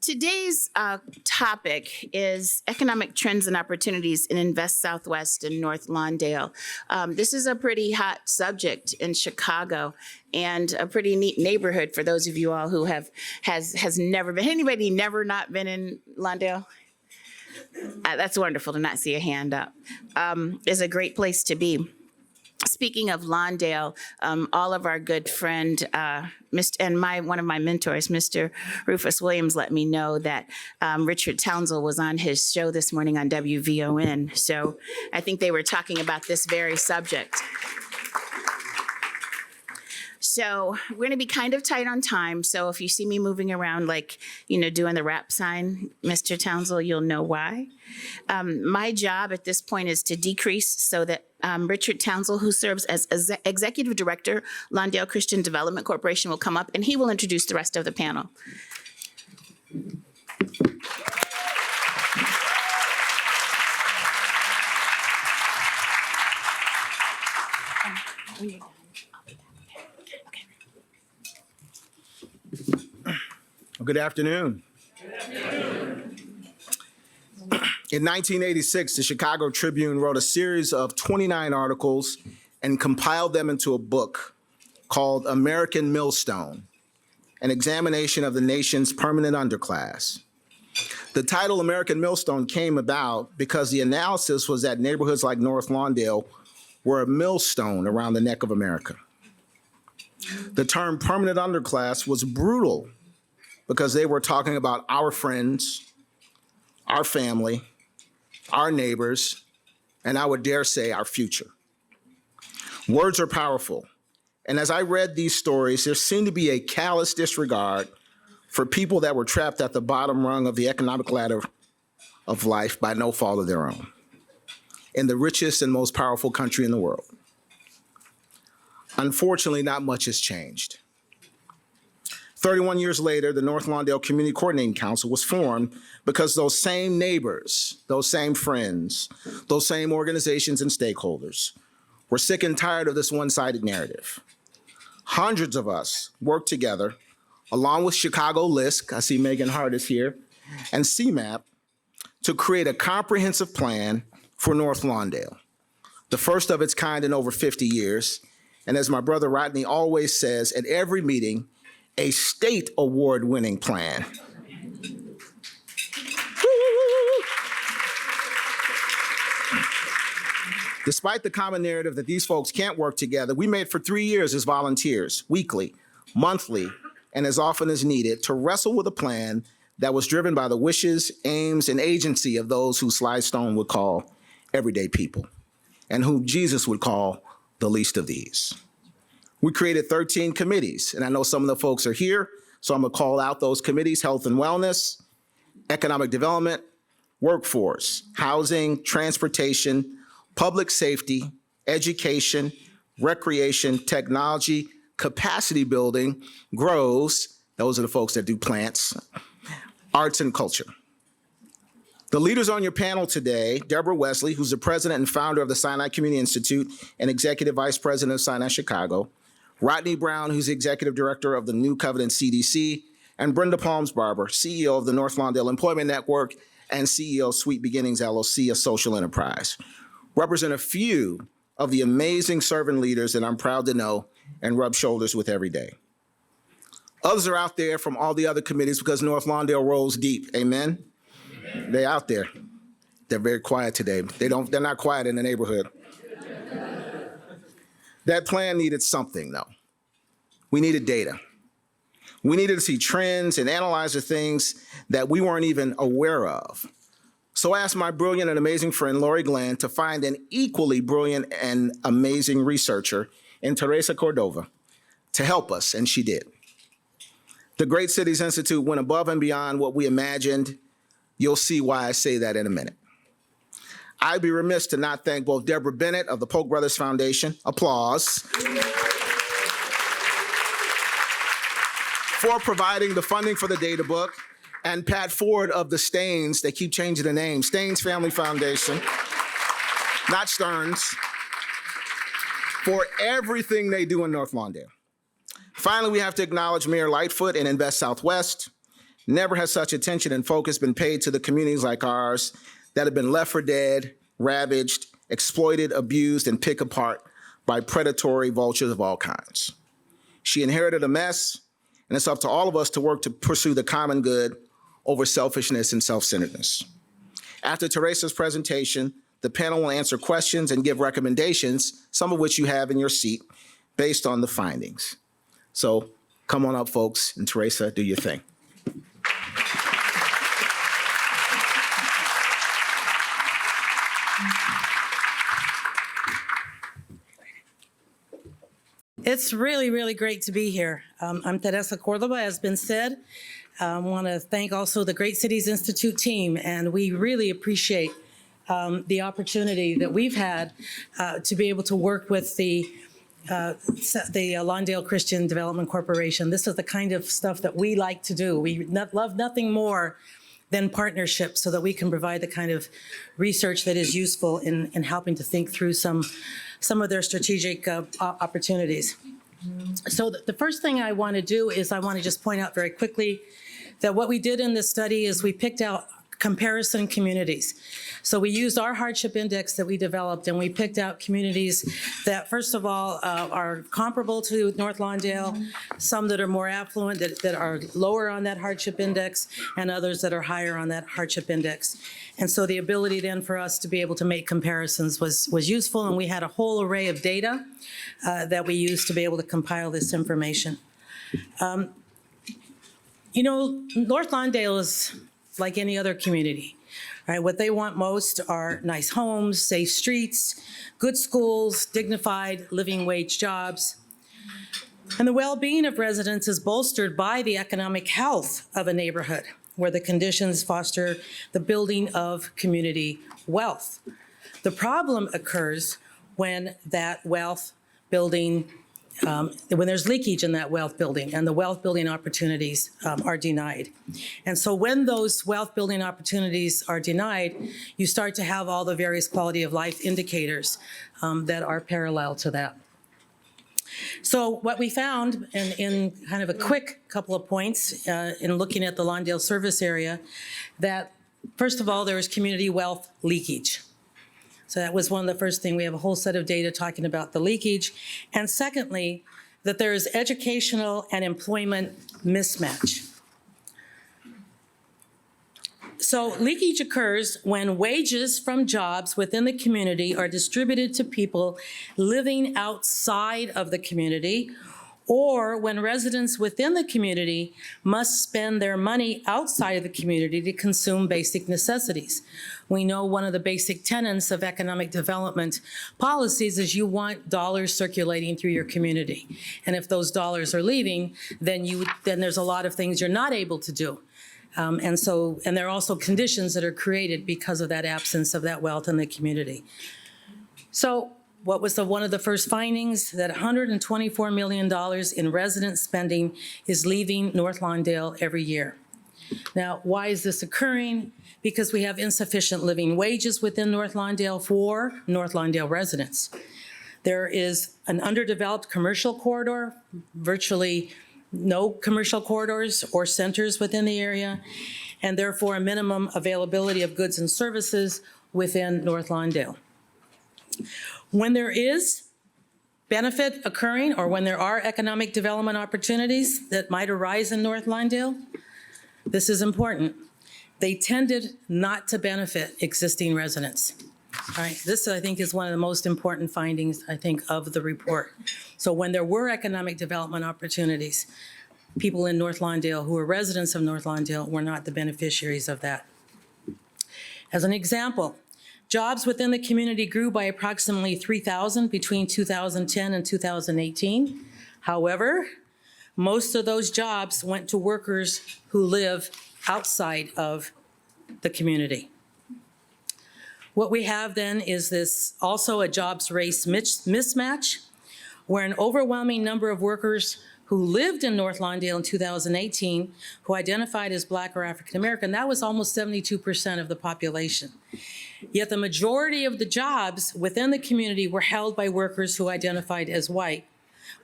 Today's topic is economic trends and opportunities in Invest Southwest and North Lawndale. This is a pretty hot subject in Chicago and a pretty neat neighborhood for those of you all who has never been. Anybody never not been in Lawndale? That's wonderful to not see a hand up. It's a great place to be. Speaking of Lawndale, all of our good friend, one of my mentors, Mr. Rufus Williams, let me know that Richard Townsell was on his show this morning on WVON. So I think they were talking about this very subject. So we're going to be kind of tight on time. So if you see me moving around like, doing the rap sign, Mr. Townsell, you'll know why. My job at this point is to decrease so that Richard Townsell, who serves as Executive Director, Lawndale Christian Development Corporation, will come up and he will introduce the rest of the panel. Good afternoon. In 1986, the Chicago Tribune wrote a series of 29 articles and compiled them into a book called American Millstone, an examination of the nation's permanent underclass. The title American Millstone came about because the analysis was that neighborhoods like North Lawndale were a millstone around the neck of America. The term permanent underclass was brutal because they were talking about our friends, our family, our neighbors, and I would dare say our future. Words are powerful. And as I read these stories, there seemed to be a callous disregard for people that were trapped at the bottom rung of the economic ladder of life by no fault of their own, in the richest and most powerful country in the world. Unfortunately, not much has changed. 31 years later, the North Lawndale Community Coordinating Council was formed because those same neighbors, those same friends, those same organizations and stakeholders were sick and tired of this one-sided narrative. Hundreds of us worked together, along with Chicago LISC, I see Megan Hart is here, and CMAP, to create a comprehensive plan for North Lawndale, the first of its kind in over 50 years. And as my brother Rodney always says at every meeting, a state award-winning plan. Despite the common narrative that these folks can't work together, we made for 3 years as volunteers, weekly, monthly, and as often as needed, to wrestle with a plan that was driven by the wishes, aims, and agency of those who Sly Stone would call everyday people, and whom Jesus would call the least of these. We created 13 committees, and I know some of the folks are here, so I'm gonna call out those committees: health and wellness, economic development, workforce, housing, transportation, public safety, education, recreation, technology, capacity building, grows, those are the folks that do plants, arts and culture. The leaders on your panel today: Debra Wesley, who's the president and founder of the Sinai Community Institute and executive vice president of Sinai Chicago; Rodney Brown, who's the executive director of the New Covenant CDC; and Brenda Barber, CEO of the North Lawndale Employment Network and CEO of Sweet Beginnings LLC, a social enterprise, represent a few of the amazing servant leaders that I'm proud to know and rub shoulders with every day. Others are out there from all the other committees because North Lawndale rolls deep. Amen? They're out there. They're very quiet today. They're not quiet in the neighborhood. That plan needed something, though. We needed data. We needed to see trends and analyze the things that we weren't even aware of. So I asked my brilliant and amazing friend, Lori Glenn, to find an equally brilliant and amazing researcher in Teresa Córdova to help us, and she did. The Great Cities Institute went above and beyond what we imagined. You'll see why I say that in a minute. I'd be remiss to not thank both Debra Bennett of the Polk Brothers Foundation, applause, for providing the funding for the data book, and Pat Ford of the Staines, they keep changing the name, Staines Family Foundation, not Stearns, for everything they do in North Lawndale. Finally, we have to acknowledge Mayor Lightfoot and Invest Southwest, Never has such attention and focus been paid to the communities like ours that have been left for dead, ravaged, exploited, abused, and picked apart by predatory vultures of all kinds. She inherited a mess, and it's up to all of us to work to pursue the common good over selfishness and self-centeredness. After Teresa's presentation, the panel will answer questions and give recommendations, some of which you have in your seat, based on the findings. So come on up, folks, and Teresa, do your thing. It's really, really great to be here. I'm Teresa Córdova, as been said. I want to thank also the Great Cities Institute team, and we really appreciate the opportunity that we've had to be able to work with the Lawndale Christian Development Corporation. This is the kind of stuff that we like to do. We love nothing more than partnerships so that we can provide the kind of research that is useful in helping to think through some of their strategic opportunities. So the first thing I want to do is I want to just point out very quickly that what we did in this study is we picked out comparison communities. So we used our hardship index that we developed, and we picked out communities that, first of all, are comparable to North Lawndale, some that are more affluent, that are lower on that hardship index, and others that are higher on that hardship index. And so the ability then for us to be able to make comparisons was useful, and we had a whole array of data that we used to be able to compile this information. North Lawndale is like any other community, right? What they want most are nice homes, safe streets, good schools, dignified living wage jobs. And the well-being of residents is bolstered by the economic health of a neighborhood, where the conditions foster the building of community wealth. The problem occurs when that wealth building when there's leakage in that wealth building and the wealth building opportunities are denied. And so when those wealth building opportunities are denied, you start to have all the various quality of life indicators that are parallel to that. So what we found in kind of a quick couple of points in looking at the Lawndale service area, that first of all, there is community wealth leakage. So that was one of the first things. We have a whole set of data talking about the leakage. And secondly, that there is educational and employment mismatch. So leakage occurs when wages from jobs within the community are distributed to people living outside of the community, or when residents within the community must spend their money outside of the community to consume basic necessities. We know one of the basic tenets of economic development policies is you want dollars circulating through your community. And if those dollars are leaving, then there's a lot of things you're not able to do. And there are also conditions that are created because of that absence of that wealth in the community. So what was one of the first findings? That $124 million in resident spending is leaving North Lawndale every year. Now, why is this occurring? Because we have insufficient living wages within North Lawndale for North Lawndale residents. There is an underdeveloped commercial corridor, virtually no commercial corridors or centers within the area, and therefore a minimum availability of goods and services within North Lawndale. When there is benefit occurring, or when there are economic development opportunities that might arise in North Lawndale, this is important. They tended not to benefit existing residents. All right, this I think is one of the most important findings, I think, of the report. So when there were economic development opportunities, people in North Lawndale who were residents of North Lawndale were not the beneficiaries of that. As an example, jobs within the community grew by approximately 3,000 between 2010 and 2018. However, most of those jobs went to workers who live outside of the community. What we have then is this also a jobs race mismatch, where an overwhelming number of workers who lived in North Lawndale in 2018, who identified as Black or African American, that was almost 72% of the population. Yet the majority of the jobs within the community were held by workers who identified as white,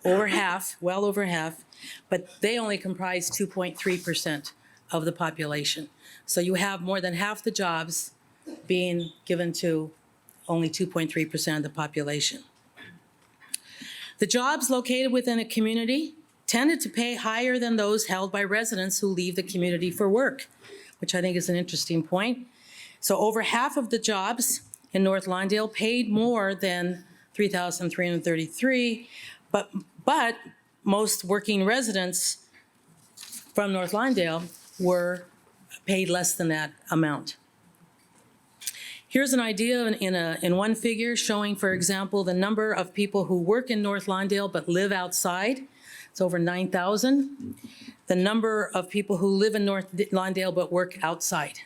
over half, well over half, but they only comprised 2.3% of the population. So you have more than half the jobs being given to only 2.3% of the population. The jobs located within a community tended to pay higher than those held by residents who leave the community for work, which I think is an interesting point. So over half of the jobs in North Lawndale paid more than $3,333, but most working residents from North Lawndale were paid less than that amount. Here's an idea in one figure showing, for example, the number of people who work in North Lawndale but live outside. It's over 9,000. The number of people who live in North Lawndale but work outside.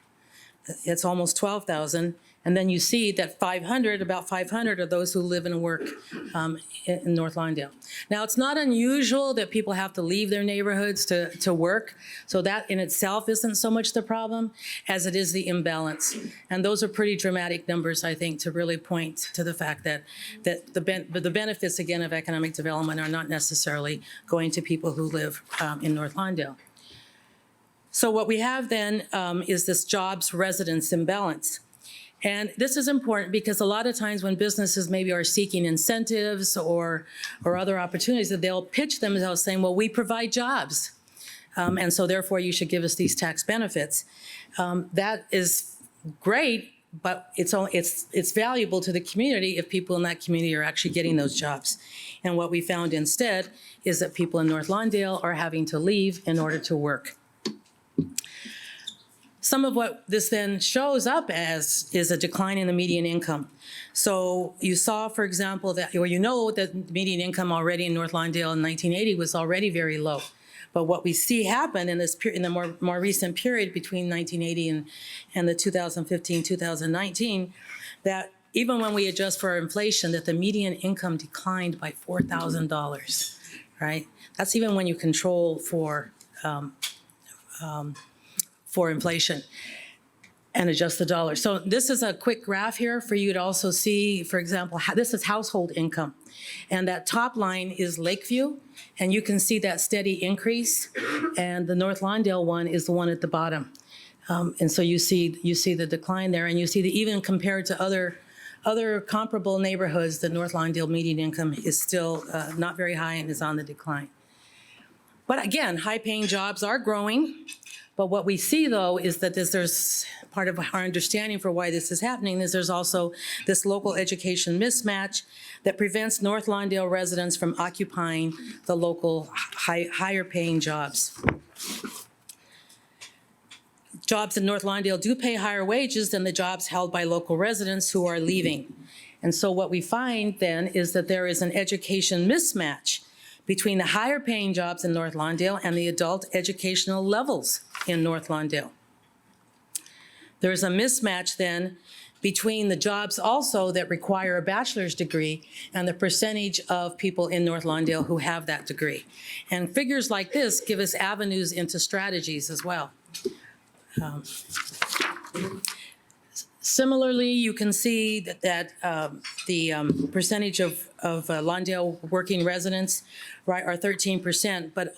It's almost 12,000. And then you see that about 500 are those who live and work in North Lawndale. Now, it's not unusual that people have to leave their neighborhoods to work. So that in itself isn't so much the problem as it is the imbalance. And those are pretty dramatic numbers, I think, to really point to the fact that the benefits, again, of economic development are not necessarily going to people who live in North Lawndale. So what we have then is this jobs residence imbalance. And this is important because a lot of times when businesses maybe are seeking incentives or other opportunities, that they'll pitch themselves saying, well, we provide jobs. And so therefore you should give us these tax benefits. That is great, but it's valuable to the community if people in that community are actually getting those jobs. And what we found instead is that people in North Lawndale are having to leave in order to work. Some of what this then shows up as is a decline in the median income. So you saw, for example, that the median income already in North Lawndale in 1980 was already very low. But what we see happen in the more recent period between 1980 and the 2015-2019, that even when we adjust for inflation, that the median income declined by $4,000, right? That's even when you control for inflation and adjust the dollar. So this is a quick graph here for you to also see, for example, this is household income. And that top line is Lakeview, and you can see that steady increase. And the North Lawndale one is the one at the bottom. And so you see the decline there, and you see that even compared to other comparable neighborhoods, the North Lawndale median income is still not very high and is on the decline. But again, high-paying jobs are growing. But what we see, though, is that there's part of our understanding for why this is happening is there's also this local education mismatch that prevents North Lawndale residents from occupying the local higher-paying jobs. Jobs in North Lawndale do pay higher wages than the jobs held by local residents who are leaving. And so what we find then is that there is an education mismatch between the higher paying jobs in North Lawndale and the adult educational levels in North Lawndale. There's a mismatch then between the jobs also that require a bachelor's degree and the percentage of people in North Lawndale who have that degree. And figures like this give us avenues into strategies as well. Similarly, you can see that the percentage of Lawndale working residents, right, are 13%, but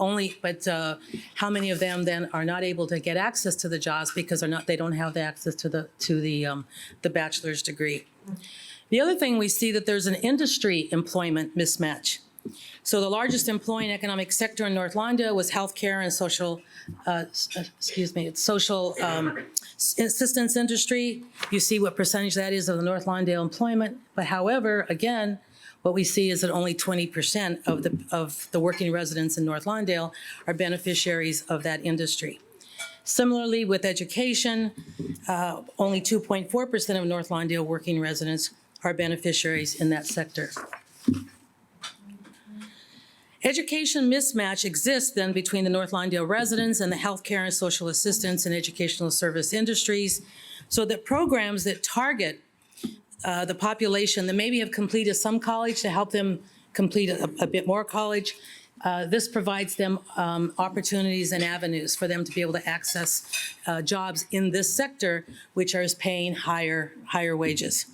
how many of them then are not able to get access to the jobs because they don't have the access to the bachelor's degree. The other thing we see that there's an industry employment mismatch. So the largest employing economic sector in North Lawndale was healthcare and social assistance industry. You see what percentage that is of the North Lawndale employment. But however, again, what we see is that only 20% of the working residents in North Lawndale are beneficiaries of that industry. Similarly, with education, only 2.4% of North Lawndale working residents are beneficiaries in that sector. Education mismatch exists then between the North Lawndale residents and the healthcare and social assistance and educational service industries, so that programs that target the population that maybe have completed some college to help them complete a bit more college, this provides them opportunities and avenues for them to be able to access jobs in this sector, which are paying higher wages.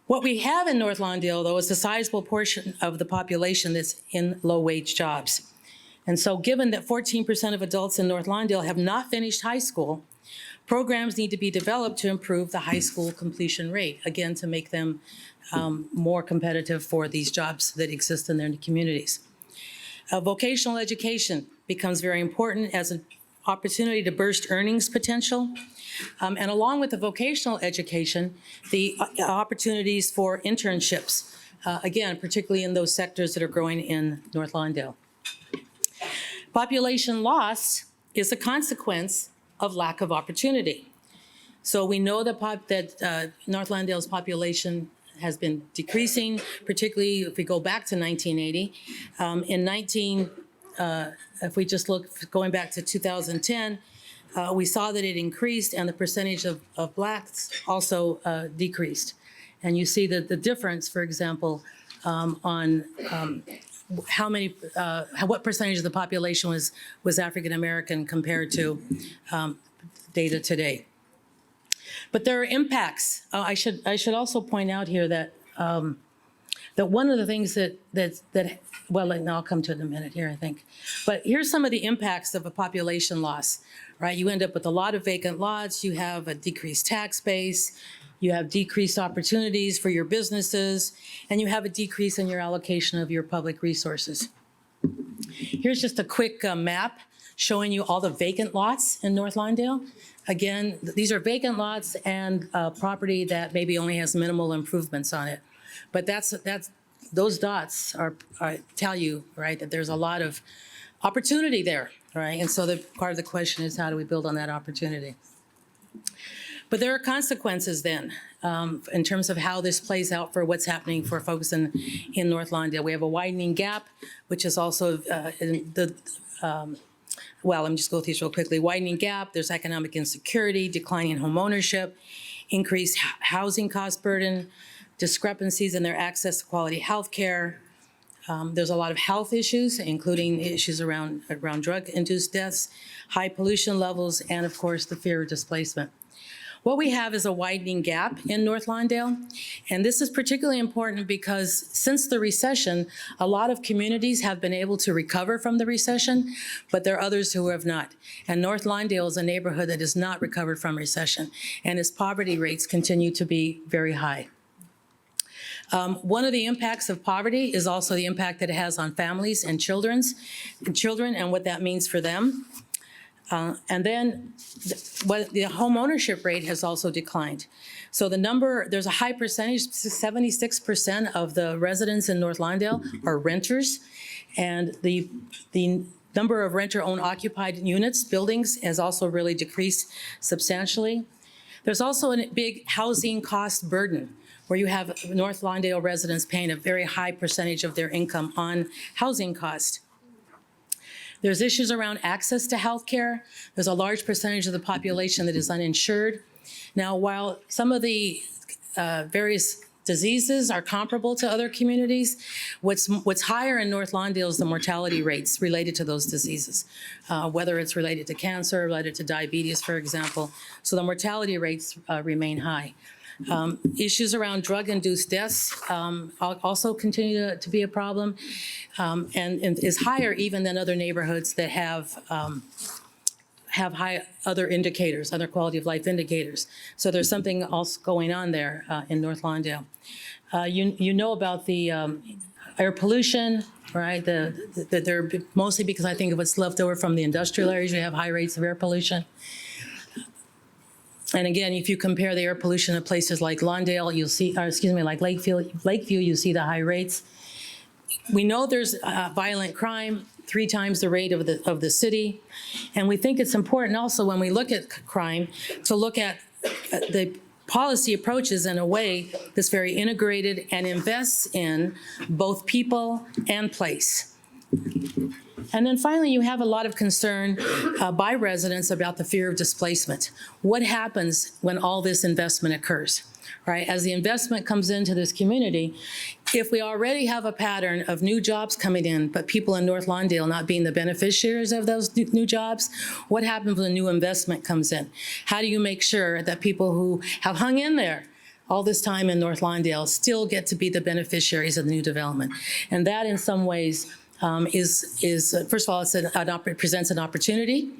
What we have in North Lawndale, though, is a sizable portion of the population that's in low-wage jobs. And so given that 14% of adults in North Lawndale have not finished high school, programs need to be developed to improve the high school completion rate, again, to make them more competitive for these jobs that exist in their communities. Vocational education becomes very important as an opportunity to burst earnings potential. And along with the vocational education, the opportunities for internships, again, particularly in those sectors that are growing in North Lawndale. Population loss is a consequence of lack of opportunity. So we know that North Lawndale's population has been decreasing, particularly if we go back to 1980. If we just look going back to 2010, we saw that it increased and the percentage of Blacks also decreased. And you see that the difference, for example, on what percentage of the population was African American compared to data today. But there are impacts. I should also point out here that that one of the things that well, and I'll come to it in a minute here, I think. But here's some of the impacts of a population loss, right? You end up with a lot of vacant lots. You have a decreased tax base. You have decreased opportunities for your businesses, and you have a decrease in your allocation of your public resources. Here's just a quick map showing you all the vacant lots in North Lawndale. Again, these are vacant lots and property that maybe only has minimal improvements on it. But those dots tell you, right, that there's a lot of opportunity there, right? And so part of the question is, how do we build on that opportunity? But there are consequences then in terms of how this plays out for what's happening for folks in North Lawndale. We have a widening gap, which is also well, let me just go through these real quickly. Widening gap, there's economic insecurity, declining home ownership, increased housing cost burden, discrepancies in their access to quality health care. There's a lot of health issues, including issues around drug-induced deaths, high pollution levels, and of course, the fear of displacement. What we have is a widening gap in North Lawndale, and this is particularly important because since the recession, a lot of communities have been able to recover from the recession, but there are others who have not. And North Lawndale is a neighborhood that has not recovered from recession, and its poverty rates continue to be very high. One of the impacts of poverty is also the impact that it has on families and children and what that means for them. And then the home ownership rate has also declined. So there's a high percentage, 76% of the residents in North Lawndale are renters. And the number of renter-owned occupied units, buildings, has also really decreased substantially. There's also a big housing cost burden, where you have North Lawndale residents paying a very high percentage of their income on housing cost. There's issues around access to health care. There's a large percentage of the population that is uninsured. Now, while some of the various diseases are comparable to other communities, what's higher in North Lawndale is the mortality rates related to those diseases, whether it's related to cancer, related to diabetes, for example. So the mortality rates remain high. Issues around drug-induced deaths also continue to be a problem, and is higher even than other neighborhoods that have high other indicators, other quality of life indicators. So there's something else going on there in North Lawndale. You know about the air pollution, right? They're mostly because I think of what's left over from the industrial areas. We have high rates of air pollution. And again, if you compare the air pollution to places like Lawndale, you'll see, like Lakeview, you see the high rates. We know there's violent crime, 3 times the rate of the city. And we think it's important also when we look at crime to look at the policy approaches in a way that's very integrated and invests in both people and place. And then finally, you have a lot of concern by residents about the fear of displacement. What happens when all this investment occurs, right? As the investment comes into this community, if we already have a pattern of new jobs coming in, but people in North Lawndale not being the beneficiaries of those new jobs, what happens when new investment comes in? How do you make sure that people who have hung in there all this time in North Lawndale still get to be the beneficiaries of the new development? And that in some ways is first of all, it presents an opportunity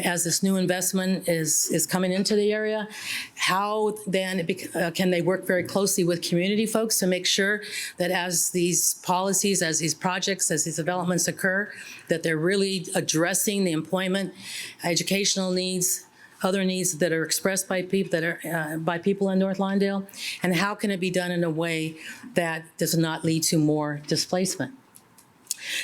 as this new investment is coming into the area. How then can they work very closely with community folks to make sure that as these policies, as these projects, as these developments occur, that they're really addressing the employment, educational needs, other needs that are expressed by people in North Lawndale, and how can it be done in a way that does not lead to more displacement?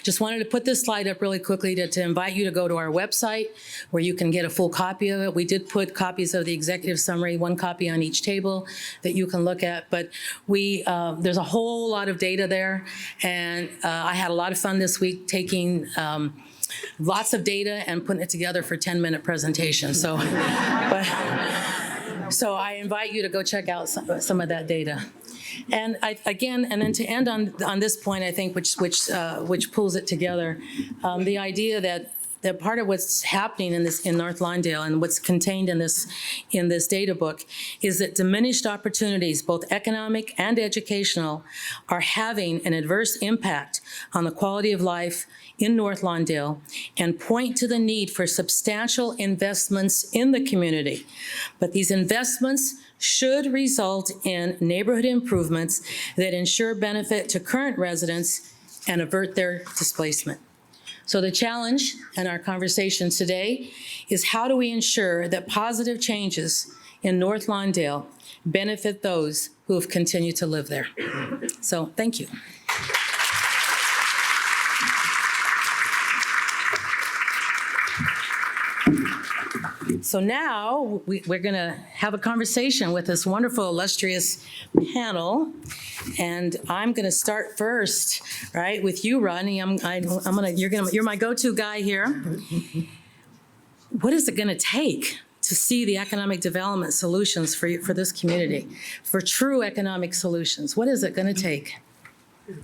Just wanted to put this slide up really quickly to invite you to go to our website where you can get a full copy of it. We did put copies of the executive summary, one copy on each table that you can look at, but there's a whole lot of data there, and I had a lot of fun this week taking lots of data and putting it together for 10-minute presentation. So I invite you to go check out some of that data. And then to end on this point, I think, which pulls it together, the idea that part of what's happening in North Lawndale and what's contained in this data book is that diminished opportunities, both economic and educational, are having an adverse impact on the quality of life in North Lawndale and point to the need for substantial investments in the community. But these investments should result in neighborhood improvements that ensure benefit to current residents and avert their displacement. So the challenge in our conversation today is how do we ensure that positive changes in North Lawndale benefit those who have continued to live there? So thank you. So now we're going to have a conversation with this wonderful, illustrious panel, and I'm going to start first, right, with you, Rodney. You're my go-to guy here. What is it going to take to see the economic development solutions for this community, for true economic solutions? What is it going to take?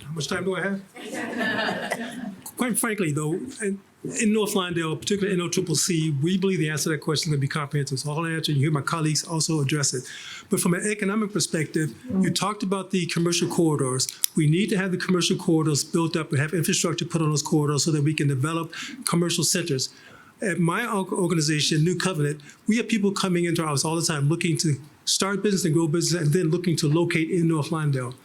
How much time do I have? Quite frankly, though, in North Lawndale, particularly in NOCCC, we believe the answer to that question is going to be comprehensive. So I'll answer, you hear my colleagues also address it. But from an economic perspective, you talked about the commercial corridors. We need to have the commercial corridors built up and have infrastructure put on those corridors so that we can develop commercial centers. At my organization, New Covenant, we have people coming into our office all the time looking to start business and grow business and then looking to locate in North Lawndale.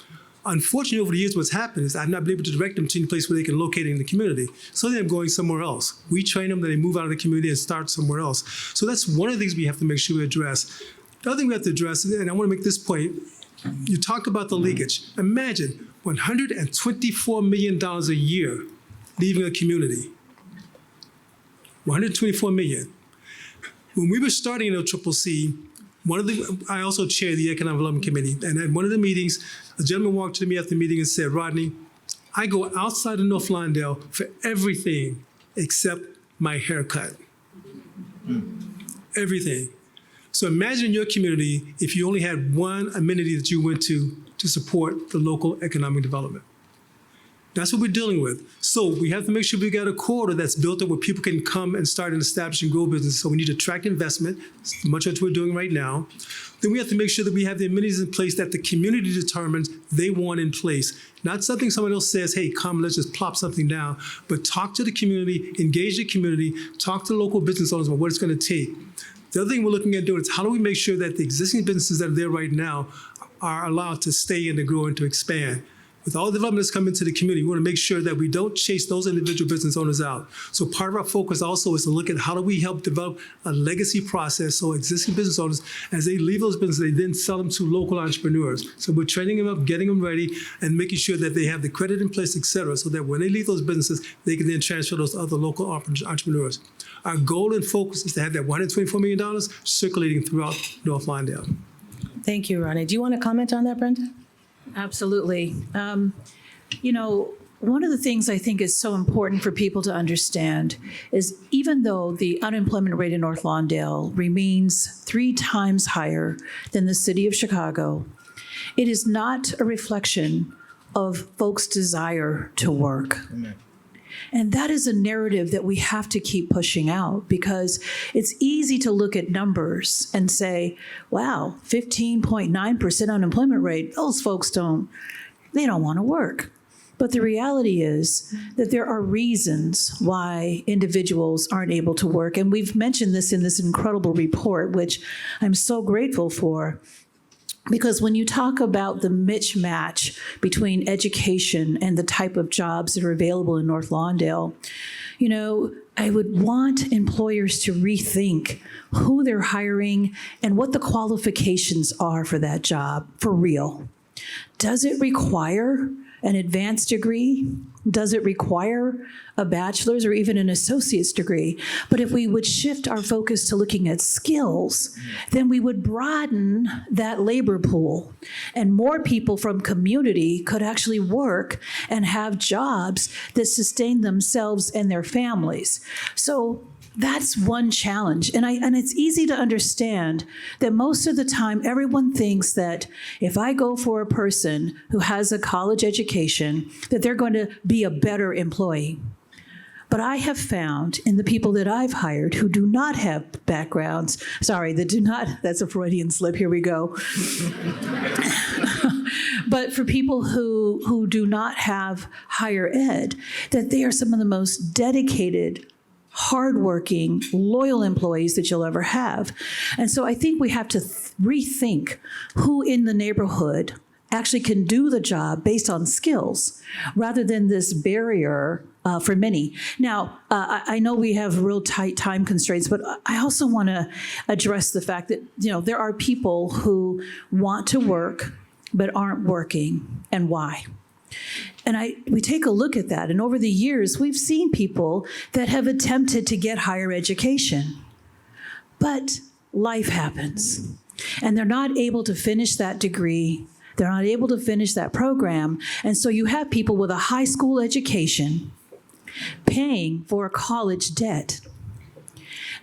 Unfortunately, over the years, what's happened is I've not been able to direct them to any place where they can locate in the community. So they're going somewhere else. We train them, then they move out of the community and start somewhere else. So that's one of the things we have to make sure we address. The other thing we have to address, and I want to make this point, you talked about the leakage. Imagine $124 million a year leaving a community. $124 million. When we were starting in NOCCC, I also chair the Economic Development Committee, and at one of the meetings, a gentleman walked to me after the meeting and said, Rodney, I go outside of North Lawndale for everything except my haircut. Everything. So imagine your community if you only had one amenity that you went to support the local economic development. That's what we're dealing with. So we have to make sure we got a corridor that's built up where people can come and start and establish and grow business. So we need to attract investment, much of what we're doing right now. Then we have to make sure that we have the amenities in place that the community determines they want in place. Not something someone else says, hey, come, let's just plop something down. But talk to the community, engage the community, talk to local business owners about what it's going to take. The other thing we're looking at doing is how do we make sure that the existing businesses that are there right now are allowed to stay and to grow and to expand. With all the development that's come into the community, we want to make sure that we don't chase those individual business owners out. So part of our focus also is to look at how do we help develop a legacy process so existing business owners, as they leave those businesses, they then sell them to local entrepreneurs. So we're training them up, getting them ready, and making sure that they have the credit in place, et cetera, so that when they leave those businesses, they can then transfer those to other local entrepreneurs. Our goal and focus is to have that $124 million circulating throughout North Lawndale. Thank you, Rodney. Do you want to comment on that, Brenda? Absolutely. One of the things I think is so important for people to understand is even though the unemployment rate in North Lawndale remains 3 times higher than the city of Chicago, it is not a reflection of folks' desire to work. Amen. And that is a narrative that we have to keep pushing out because it's easy to look at numbers and say, wow, 15.9% unemployment rate, those folks don't want to work. But the reality is that there are reasons why individuals aren't able to work. And we've mentioned this in this incredible report, which I'm so grateful for. Because when you talk about the mismatch between education and the type of jobs that are available in North Lawndale, you know, I would want employers to rethink who they're hiring and what the qualifications are for that job, for real. Does it require an advanced degree? Does it require a bachelor's or even an associate's degree? But if we would shift our focus to looking at skills, then we would broaden that labor pool, and more people from community could actually work and have jobs that sustain themselves and their families. So that's one challenge. And it's easy to understand that most of the time everyone thinks that if I go for a person who has a college education, that they're going to be a better employee. But I have found in the people that I've hired who do not have backgrounds, that's a Freudian slip, here we go. But for people who do not have higher ed, that they are some of the most dedicated, hardworking, loyal employees that you'll ever have. And so I think we have to rethink who in the neighborhood actually can do the job based on skills, rather than this barrier for many. Now, I know we have real tight time constraints, but I also want to address the fact that, you know, there are people who want to work but aren't working, and why? And we take a look at that, and over the years, we've seen people that have attempted to get higher education, but life happens, and they're not able to finish that degree. They're not able to finish that program, and so you have people with a high school education paying for a college debt.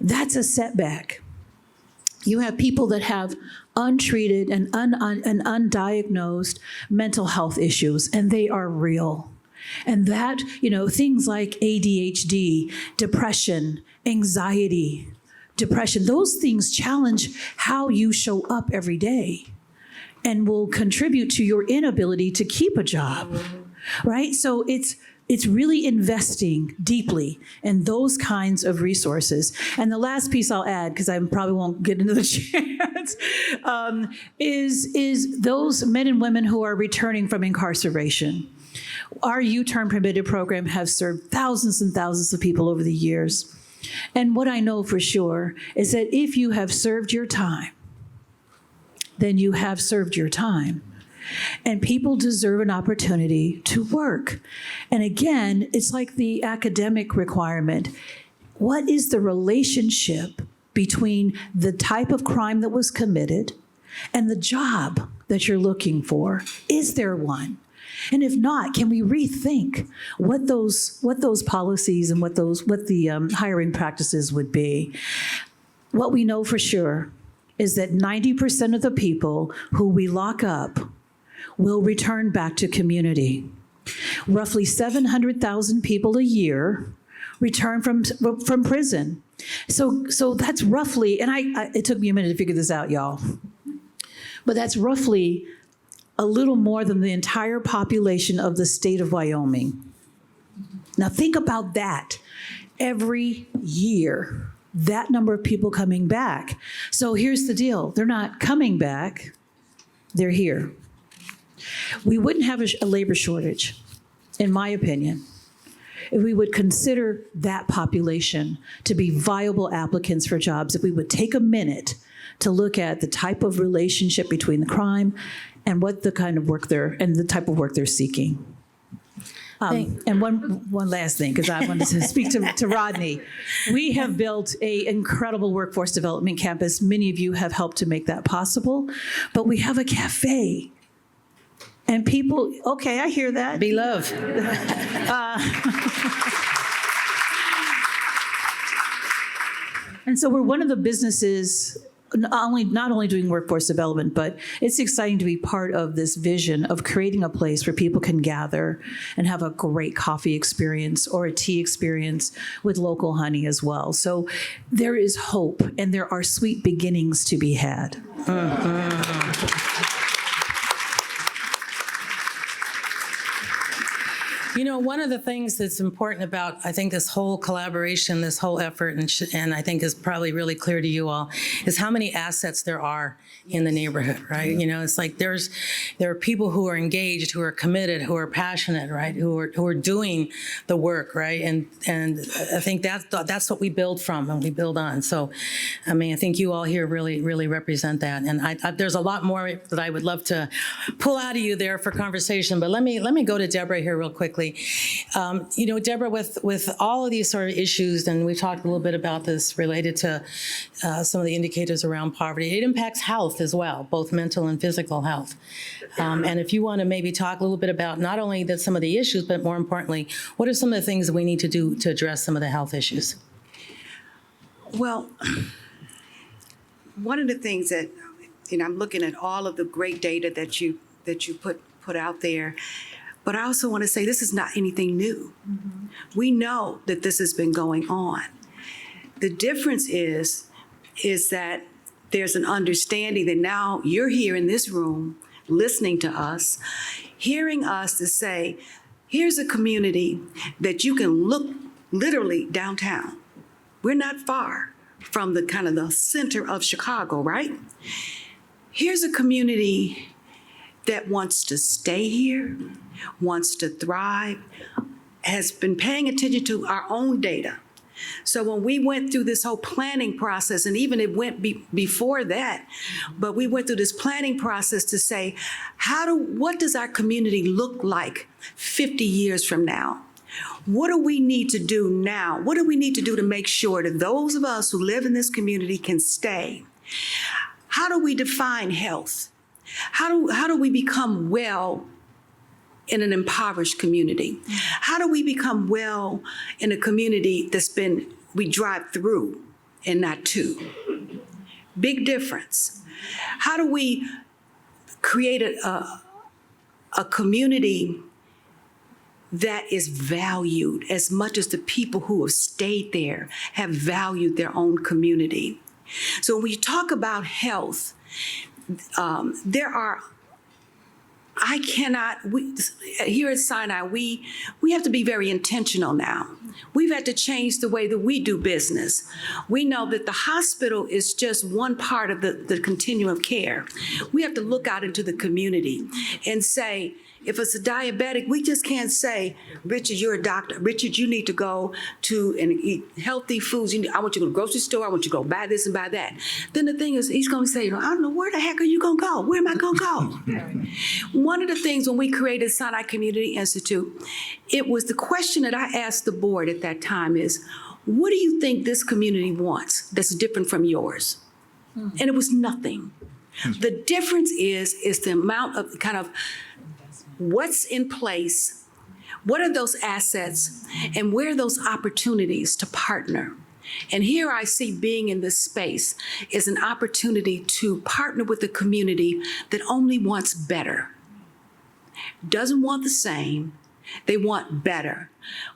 That's a setback. You have people that have untreated and undiagnosed mental health issues, and they are real. And that, you know, things like ADHD, depression, anxiety, those things challenge how you show up every day and will contribute to your inability to keep a job, right? So it's really investing deeply in those kinds of resources. And the last piece I'll add, because I probably won't get into the chance, is those men and women who are returning from incarceration. Our U-Turn Permitted program has served thousands and thousands of people over the years. And what I know for sure is that if you have served your time, then you have served your time. And people deserve an opportunity to work. And again, it's like the academic requirement. What is the relationship between the type of crime that was committed and the job that you're looking for? Is there one? And if not, can we rethink what those policies and what the hiring practices would be? What we know for sure is that 90% of the people who we lock up will return back to community. Roughly 700,000 people a year return from prison. So that's roughly, and it took me a minute to figure this out, y'all, but that's roughly a little more than the entire population of the state of Wyoming. Now think about that. Every year, that number of people coming back. So here's the deal. They're not coming back, they're here. We wouldn't have a labor shortage, in my opinion, if we would consider that population to be viable applicants for jobs, if we would take a minute to look at the type of relationship between the crime and what the kind of work the type of work they're seeking. And one last thing, because I wanted to speak to Rodney. We have built an incredible workforce development campus. Many of you have helped to make that possible, but we have a cafe. And people, okay, I hear that. Be love. And so we're one of the businesses, not only doing workforce development, but it's exciting to be part of this vision of creating a place where people can gather and have a great coffee experience or a tea experience with local honey as well. So there is hope, and there are sweet beginnings to be had. You know, one of the things that's important about, I think, this whole collaboration, this whole effort, and I think is probably really clear to you all, is how many assets there are in the neighborhood, right? You know, it's like there are people who are engaged, who are committed, who are passionate, right? Who are doing the work, right? And I think that's what we build from and we build on. So, I mean, I think you all here really represent that. And there's a lot more that I would love to pull out of you there for conversation. But let me go to Debra here real quickly. You know, Debra, with all of these sort of issues, and we talked a little bit about this related to some of the indicators around poverty, it impacts health as well, both mental and physical health. And if you want to maybe talk a little bit about not only some of the issues, but more importantly, what are some of the things that we need to do to address some of the health issues? Well, one of the things that, you know, I'm looking at all of the great data that you put out there, but I also want to say this is not anything new. Mm-hmm. We know that this has been going on. The difference is that there's an understanding that now you're here in this room listening to us, hearing us to say, here's a community that you can look literally downtown. We're not far from the kind of the center of Chicago, right? Here's a community that wants to stay here, wants to thrive, has been paying attention to our own data. So when we went through this whole planning process, and even it went before that, but we went through this planning process to say, what does our community look like 50 years from now? What do we need to do now? What do we need to do to make sure that those of us who live in this community can stay? How do we define health? How do we become well in an impoverished community? How do we become well in a community we drive through and not to? Big difference. How do we create a community that is valued as much as the people who have stayed there have valued their own community? So when we talk about health, here at Sinai, we have to be very intentional now. We've had to change the way that we do business. We know that the hospital is just one part of the continuum of care. We have to look out into the community and say, if it's a diabetic, we just can't say, Richard, you're a doctor. Richard, you need to go to and eat healthy foods. I want you to go to the grocery store. I want you to go buy this and buy that. Then the thing is, he's going to say, I don't know, where the heck are you going to go? Where am I going to go? One of the things when we created Sinai Community Institute, it was the question that I asked the board at that time is, what do you think this community wants that's different from yours? And it was nothing. The difference is the amount of kind of what's in place, what are those assets, and where are those opportunities to partner? And here I see being in this space is an opportunity to partner with a community that only wants better, doesn't want the same, they want better.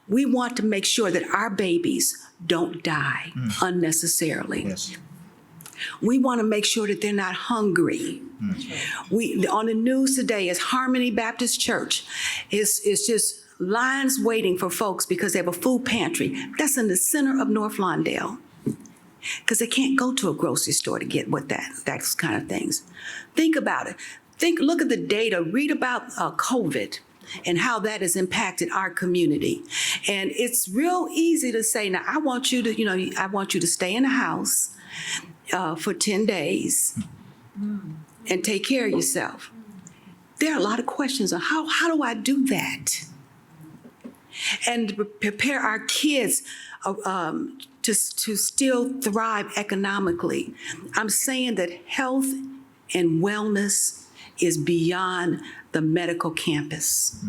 We want to make sure that our babies don't die unnecessarily. Yes. We want to make sure that they're not hungry. On the news today is Harmony Baptist Church. It's just lines waiting for folks because they have a food pantry. That's in the center of North Lawndale. Because they can't go to a grocery store to get those kind of things. Think about it. Look at the data. Read about COVID and how that has impacted our community. And it's real easy to say, now I want you to stay in the house for 10 days and take care of yourself. There are a lot of questions on how do I do that? And prepare our kids to still thrive economically. I'm saying that health and wellness is beyond the medical campus.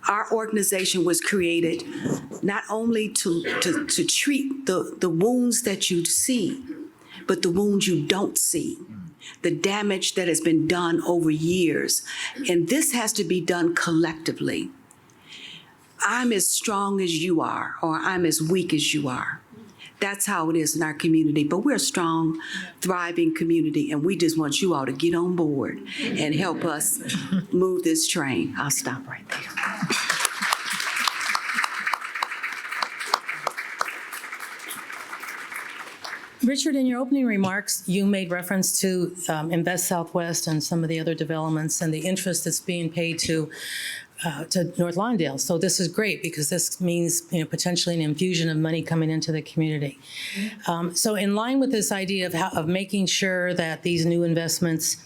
Our organization was created not only to treat the wounds that you see, but the wounds you don't see, the damage that has been done over years. And this has to be done collectively. I'm as strong as you are, or I'm as weak as you are. That's how it is in our community. But we're a strong, thriving community, and we just want you all to get on board and help us move this train. I'll stop right there. Richard, in your opening remarks, you made reference to Invest Southwest and some of the other developments and the interest that's being paid to North Lawndale. So this is great because this means, potentially an infusion of money coming into the community. So in line with this idea of making sure that these new investments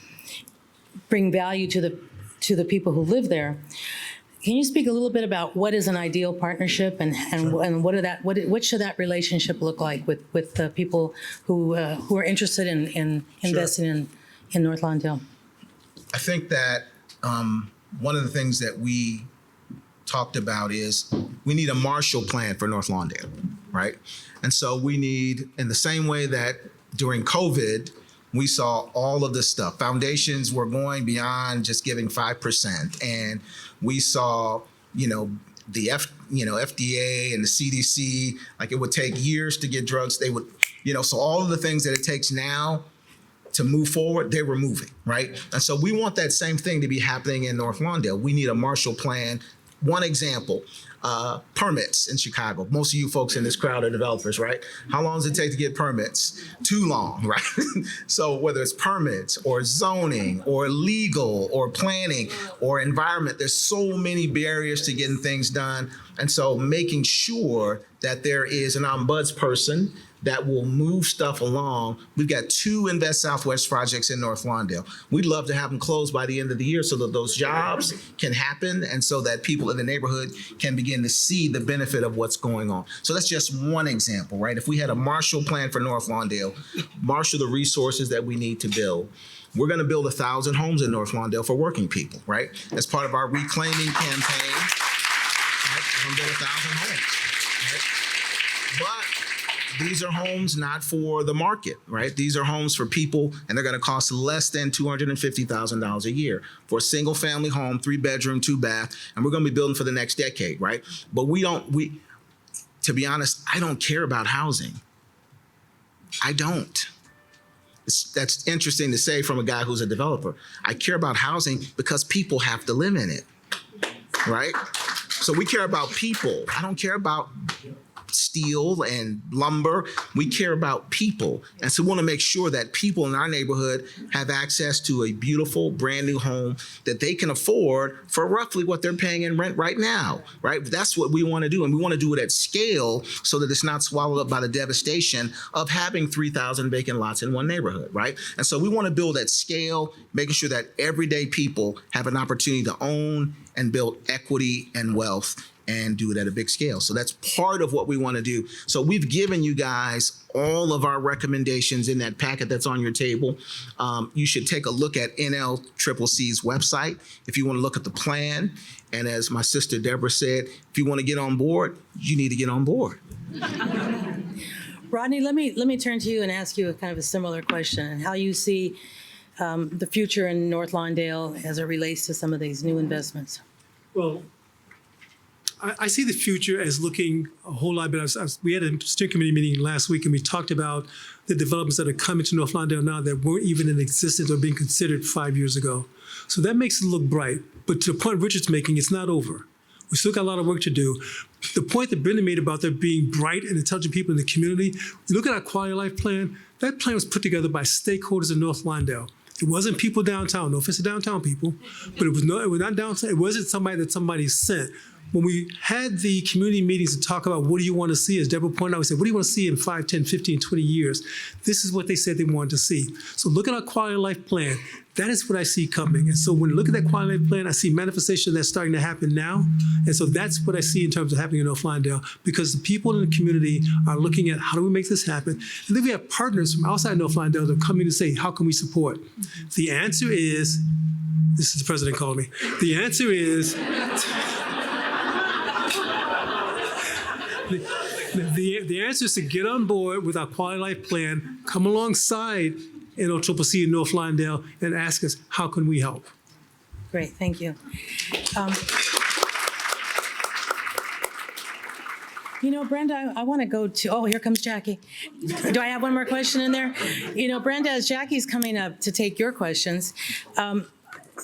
bring value to the people who live there, can you speak a little bit about what is an ideal partnership and what should that relationship look like with the people who are interested in investing in North Lawndale? I think that one of the things that we talked about is we need a Marshall Plan for North Lawndale, right? And so we need, in the same way that during COVID, we saw all of this stuff. Foundations were going beyond just giving 5%. And we saw, the FDA and the CDC, like it would take years to get drugs. They would, so all of the things that it takes now to move forward, they were moving, right? And so we want that same thing to be happening in North Lawndale. We need a Marshall Plan. One example, permits in Chicago. Most of you folks in this crowd are developers, right? How long does it take to get permits? Too long, right? So whether it's permits or zoning or legal or planning or environment, there's so many barriers to getting things done. And so making sure that there is an ombudsperson that will move stuff along. We've got 2 Invest Southwest projects in North Lawndale. We'd love to have them closed by the end of the year so that those jobs can happen and so that people in the neighborhood can begin to see the benefit of what's going on. So that's just one example, right? If we had a Marshall Plan for North Lawndale, marshal the resources that we need to build. We're going to build 1,000 homes in North Lawndale for working people, right? As part of our reclaiming campaign, right? We're going to build 1,000 homes, right? But these are homes not for the market, right? These are homes for people, and they're going to cost less than $250,000 a year for a single family home, 3-bedroom, 2-bath, and we're going to be building for the next decade, right? But to be honest, I don't care about housing. I don't. That's interesting to say from a guy who's a developer. I care about housing because people have to live in it, right? So we care about people. I don't care about steel and lumber. We care about people. And so we want to make sure that people in our neighborhood have access to a beautiful, brand new home that they can afford for roughly what they're paying in rent right now, right? That's what we want to do. And we want to do it at scale so that it's not swallowed up by the devastation of having 3,000 vacant lots in one neighborhood, right? And so we want to build at scale, making sure that everyday people have an opportunity to own and build equity and wealth and do it at a big scale. So that's part of what we want to do. So we've given you guys all of our recommendations in that packet that's on your table. You should take a look at NLCCC's website if you want to look at the plan. And as my sister Debra said, if you want to get on board, you need to get on board. Rodney, let me turn to you and ask you a kind of a similar question and how you see the future in North Lawndale as it relates to some of these new investments. Well, I see the future as looking a whole lot better. We had a steering committee meeting last week, and we talked about the developments that are coming to North Lawndale now that weren't even in existence or being considered 5 years ago. So that makes it look bright. But to the point Richard's making, it's not over. We still got a lot of work to do. The point that Brenda made about there being bright and intelligent people in the community, you look at our quality of life plan, that plan was put together by stakeholders in North Lawndale. It wasn't people downtown, no offense to downtown people, but it was not downtown. It wasn't somebody that somebody sent. When we had the community meetings to talk about what do you want to see, as Debra pointed out, we said, what do you want to see in 5, 10, 15, 20 years? This is what they said they wanted to see. So look at our quality of life plan. That is what I see coming. And so when I look at that quality of life plan, I see manifestation that's starting to happen now. And so that's what I see in terms of happening in North Lawndale, because the people in the community are looking at how do we make this happen? And then we have partners from outside North Lawndale that are coming to say, how can we support? The answer is, this is the president calling me. The answer is, the answer is to get on board with our quality life plan, come alongside NLCCC in North Lawndale and ask us, how can we help? Great, thank you. Brenda, I want to go to, here comes Jackie. Do I have one more question in there? Brenda, as Jackie's coming up to take your questions,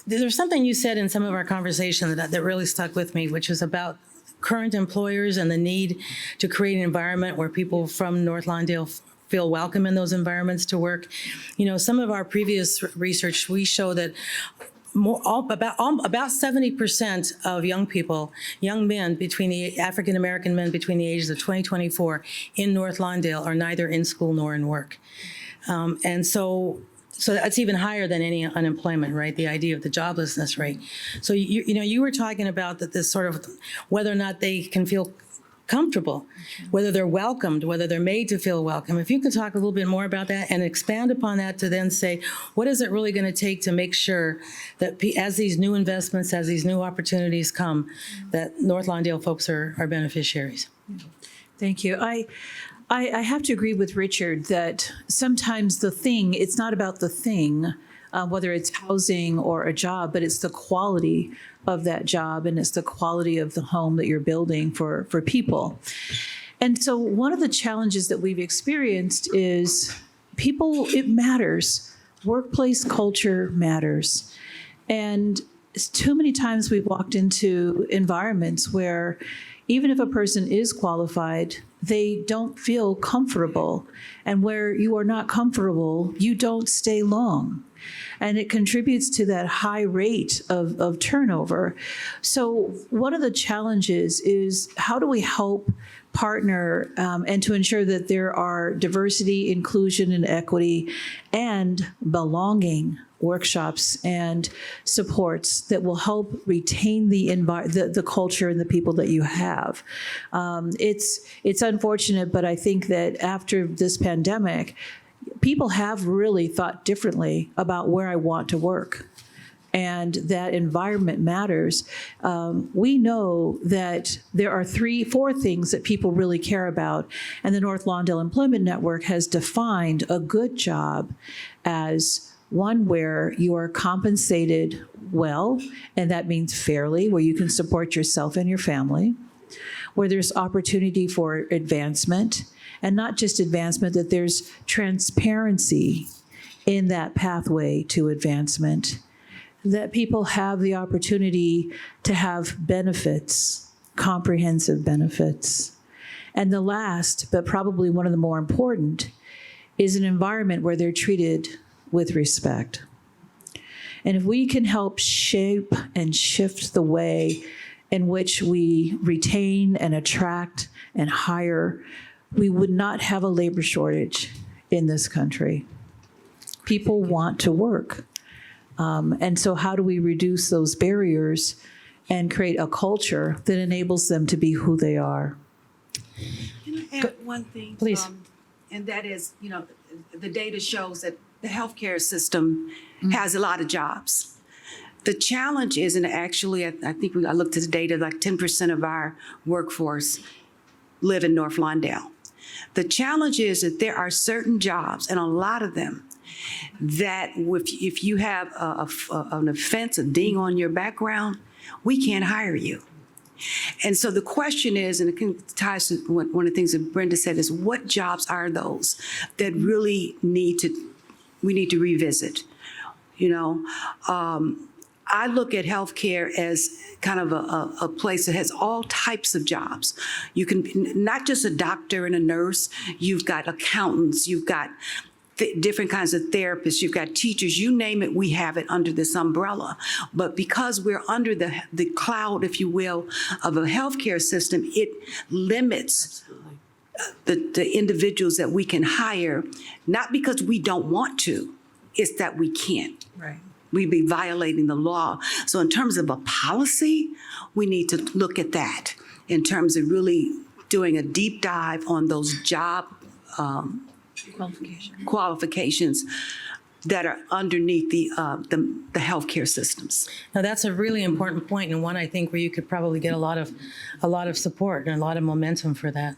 there's something you said in some of our conversation that really stuck with me, which was about current employers and the need to create an environment where people from North Lawndale feel welcome in those environments to work. You know, some of our previous research, we show that about 70% of young men African American men between the ages of 20 and 24 in North Lawndale are neither in school nor in work. And so that's even higher than any unemployment, right? The idea of the joblessness rate. So you were talking about that this sort of whether or not they can feel comfortable, whether they're welcomed, whether they're made to feel welcome. If you could talk a little bit more about that and expand upon that to then say, what is it really going to take to make sure that as these new investments, as these new opportunities come, that North Lawndale folks are beneficiaries? Thank you. I have to agree with Richard that sometimes it's not about the thing, whether it's housing or a job, but it's the quality of that job and it's the quality of the home that you're building for people. And so one of the challenges that we've experienced is it matters. Workplace culture matters. And too many times we've walked into environments where even if a person is qualified, they don't feel comfortable. And where you are not comfortable, you don't stay long. And it contributes to that high rate of turnover. So one of the challenges is how do we help partner and to ensure that there are diversity, inclusion, and equity and belonging workshops and supports that will help retain the culture and the people that you have. It's unfortunate, but I think that after this pandemic, people have really thought differently about where I want to work. And that environment matters. We know that there are 4 things that people really care about. And the North Lawndale Employment Network has defined a good job as one where you are compensated well, and that means fairly, where you can support yourself and your family, where there's opportunity for advancement, and not just advancement, that there's transparency in that pathway to advancement, that people have the opportunity to have benefits, comprehensive benefits. And the last, but probably one of the more important, is an environment where they're treated with respect. And if we can help shape and shift the way in which we retain and attract and hire, we would not have a labor shortage in this country. People want to work. And so how do we reduce those barriers and create a culture that enables them to be who they are? Can I add one thing? Please. And that is, the data shows that the healthcare system has a lot of jobs. The challenge is, and actually, I think I looked at the data, like 10% of our workforce live in North Lawndale. The challenge is that there are certain jobs, and a lot of them, that if you have an offense, a ding on your background, we can't hire you. And so the question is, and it ties to one of the things that Brenda said, is what jobs are those that really we need to revisit? I look at healthcare as kind of a place that has all types of jobs. You can, not just a doctor and a nurse, you've got accountants, you've got different kinds of therapists, you've got teachers, you name it, we have it under this umbrella. But because we're under the cloud, if you will, of a healthcare system, it limits the individuals that we can hire, not because we don't want to, it's that we can't. Right. We'd be violating the law. So in terms of a policy, we need to look at that in terms of really doing a deep dive on those job qualifications that are underneath the healthcare systems. Now that's a really important point, and one I think where you could probably get a lot of support and a lot of momentum for that.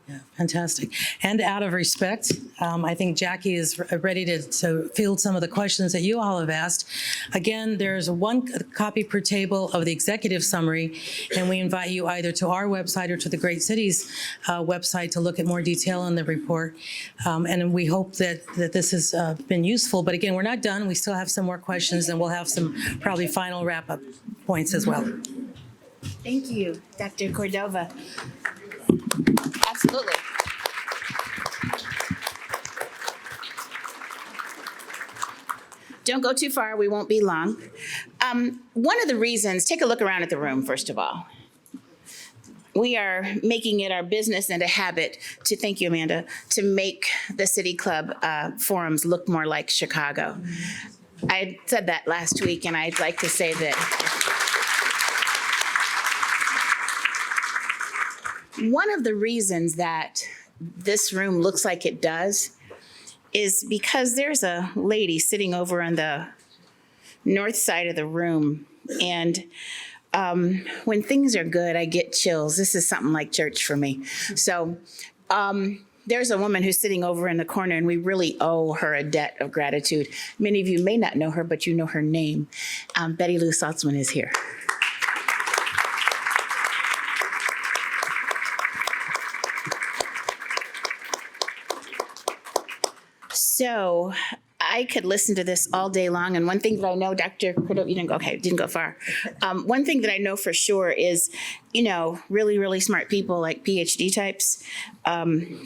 Yeah, fantastic. And out of respect, I think Jackie is ready to field some of the questions that you all have asked. Again, there's one copy per table of the executive summary, and we invite you either to our website or to the Great Cities website to look at more detail on the report. And we hope that this has been useful. But again, we're not done. We still have some more questions, and we'll have some probably final wrap-up points as well. Thank you, Dr. Córdova. Absolutely. Don't go too far, we won't be long. One of the reasons, take a look around at the room, first of all. We are making it our business and a habit to, thank you, Amanda, to make the City Club forums look more like Chicago. I said that last week, and I'd like to say that one of the reasons that this room looks like it does is because there's a lady sitting over on the north side of the room, and when things are good, I get chills. This is something like church for me. So there's a woman who's sitting over in the corner, and we really owe her a debt of gratitude. Many of you may not know her, but you know her name. Betty Lou Saltzman is here. So I could listen to this all day long. And one thing that I know, Dr. Córdova, you didn't go, okay, didn't go far. One thing that I know for sure is, you know, really, really smart people like PhD types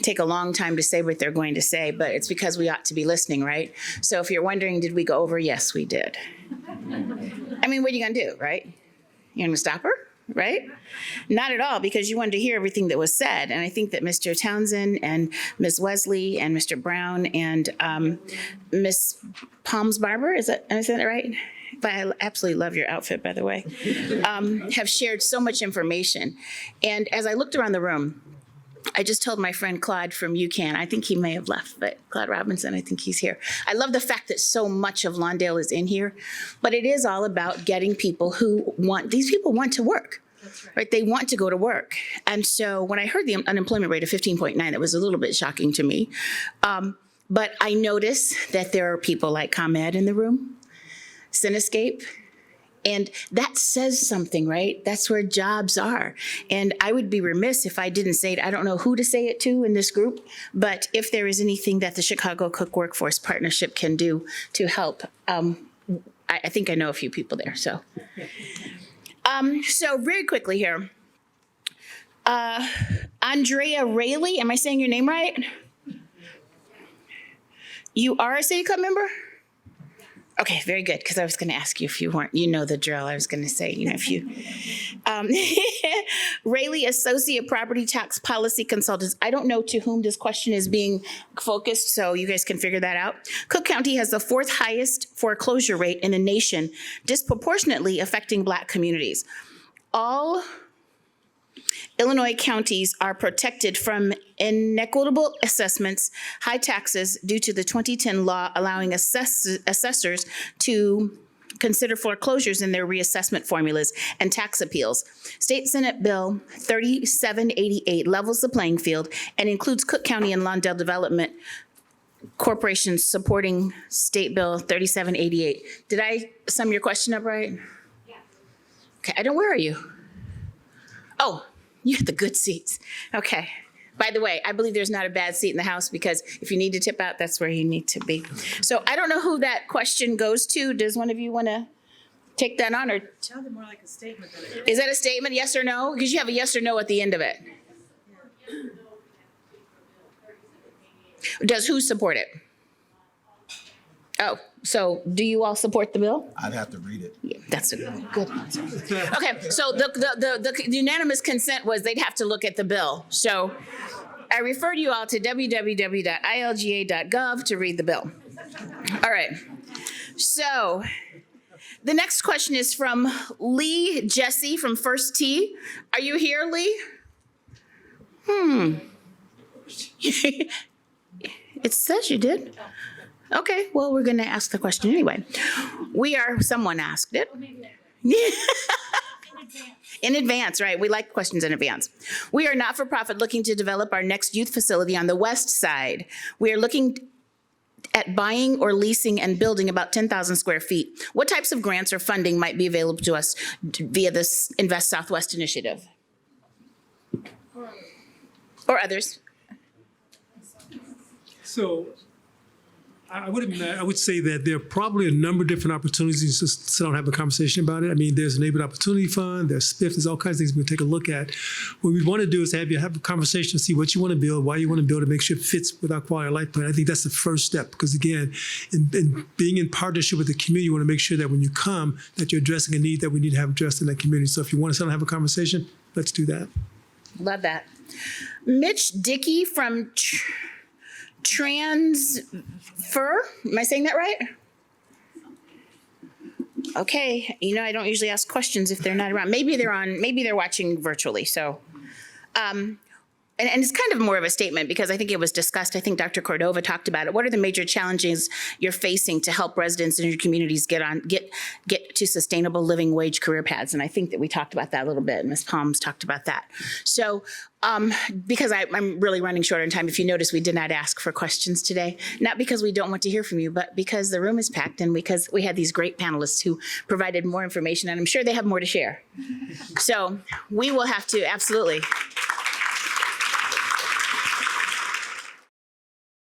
take a long time to say what they're going to say, but it's because we ought to be listening, right? So if you're wondering, did we go over? Yes, we did. I mean, what are you gonna do, right? You're gonna stop her? Right? Not at all, because you wanted to hear everything that was said. And I think that Mr. Townsend and Ms. Wesley and Mr. Brown and Ms. Palms Barber, am I saying that right? But I absolutely love your outfit, by the way, have shared so much information. And as I looked around the room, I just told my friend Claude from UCAN, I think he may have left, but Claude Robinson, I think he's here. I love the fact that so much of Lawndale is in here, but it is all about getting people who these people want to work. That's right. They want to go to work. And so when I heard the unemployment rate of 15.9, it was a little bit shocking to me. But I noticed that there are people like ComEd in the room, Cinescape, and that says something, right? That's where jobs are. And I would be remiss if I didn't say it. I don't know who to say it to in this group, but if there is anything that the Chicago Cook Workforce Partnership can do to help, I think I know a few people there, so. So very quickly here, Andrea Rayleigh, am I saying your name right? You are a City Club member? Okay, very good, because I was going to ask you if you weren't. You know the drill. I was going to say, you know, if you. Rayleigh, Associate Property Tax Policy Consultants. I don't know to whom this question is being focused, so you guys can figure that out. Cook County has the 4th highest foreclosure rate in the nation, disproportionately affecting Black communities. All Illinois counties are protected from inequitable assessments, high taxes due to the 2010 law allowing assessors to consider foreclosures in their reassessment formulas and tax appeals. State Senate Bill 3788 levels the playing field and includes Cook County and Lawndale Development Corporations supporting State Bill 3788. Did I sum your question up right? Yeah. Okay, where are you? Oh. You have the good seats. Okay. By the way, I believe there's not a bad seat in the house, because if you need to tip out, that's where you need to be. So I don't know who that question goes to. Does one of you want to take that on? Or It sounded more like a statement than it is that a statement, yes or no? Because you have a yes or no at the end of it. Does who support it? Oh, so do you all support the bill? I'd have to read it. Yeah, that's a good answer. Okay, so the unanimous consent was they'd have to look at the bill. So I refer you all to www.ilga.gov to read the bill. All right, so the next question is from Lee Jesse from First Tee. Are you here, Lee? It says you did. Okay, well, we're going to ask the question anyway. Someone asked it. In advance, right? We like questions in advance. We are not-for-profit looking to develop our next youth facility on the west side. We are looking at buying or leasing and building about 10,000 square feet. What types of grants or funding might be available to us via this Invest Southwest initiative? Or others? So I would say that there are probably a number of different opportunities to sit down and have a conversation about it. I mean, there's a Neighborhood Opportunity Fund, there's SPIF, there's all kinds of things we can take a look at. What we want to do is have a conversation to see what you want to build, why you want to build it, make sure it fits with our quality of life plan. I think that's the first step because, again, in being in partnership with the community, you want to make sure that when you come, that you're addressing a need that we need to have addressed in that community. So if you want to sit down and have a conversation, let's do that. Love that. Mitch Dickey from Transfer. Am I saying that right? Okay. You know, I don't usually ask questions if they're not around. Maybe they're watching virtually. So, and it's kind of more of a statement because I think it was discussed. I think Dr. Córdova talked about it. What are the major challenges you're facing to help residents in your communities get to sustainable living wage career paths? And I think that we talked about that a little bit. Ms. Palms talked about that. So because I'm really running short on time, if you notice, we did not ask for questions today, not because we don't want to hear from you, but because the room is packed and because we had these great panelists who provided more information, and I'm sure they have more to share. So we will have to absolutely